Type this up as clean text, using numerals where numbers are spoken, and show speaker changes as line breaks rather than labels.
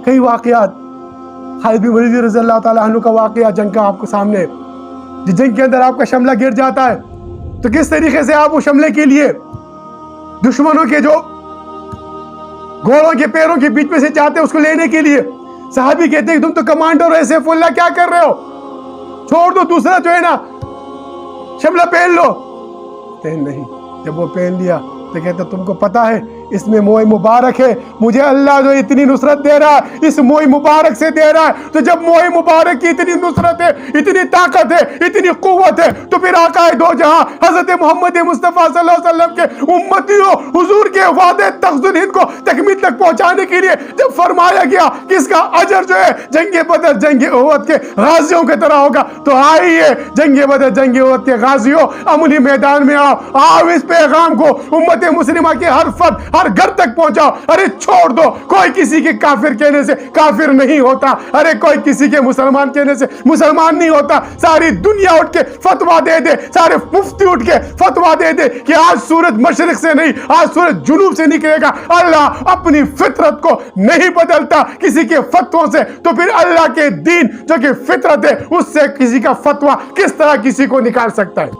کئی واقعات، خالد بن ولید رضی اللہ تعالیٰ عنہ کا واقعہ جنگ کا آپ کو سامنے ہے. جس جنگ کے اندر آپ کا شملہ گر جاتا ہے تو کس طریقے سے آپ وہ شملے کے لیے دشمنوں کے جو گھوڑوں کے پیروں کے بیچ میں سے جاتے ہیں اس کو لینے کے لیے. صحابی کہتے ہیں تم تو کمانڈر ہو سیف اللہ، کیا کر رہے ہو؟ چھوڑ دو، دوسرا جو ہے نا شملہ پہن لو. نہیں، جب وہ پہن لیا تو کہتے تم کو پتا ہے اس میں موئے مبارک ہے، مجھے اللہ جو اتنی نصرت دے رہا ہے اس موئے مبارک سے دے رہا ہے. تو جب موئے مبارک کی اتنی نصرت ہے، اتنی طاقت ہے، اتنی قوت ہے، تو پھر آقا دو جہاں حضرت محمد مصطفیٰ صلی اللہ علیہ وسلم کے امتیوں حضور کے وعدے تخذل ہند کو تکمیل تک پہنچانے کے لیے جب فرمایا گیا کہ اس کا اجر جو ہے جنگ بدر جنگ احد کے غازیوں کی طرح ہوگا، تو آئیے جنگ بدر جنگ احد کے غازیوں عملی میدان میں آؤ اس پیغام کو امت مسلمہ کے ہر فرد ہر گھر تک پہنچاؤ. ارے چھوڑ دو، کوئی کسی کے کافر کہنے سے کافر نہیں ہوتا، ارے کوئی کسی کے مسلمان کہنے سے مسلمان نہیں ہوتا. ساری دنیا اٹھ کے فتویٰ دے دے، سارے مفتی اٹھ کے فتویٰ دے دے کہ آج سورج مشرق سے نہیں، آج سورج جنوب سے نکلے گا. اللہ اپنی فطرت کو نہیں بدلتا کسی کے فتووں سے، تو پھر اللہ کے دین جو کہ فطرت ہے اس سے کسی کا فتویٰ کس طرح کسی کو نکال سکتا ہے؟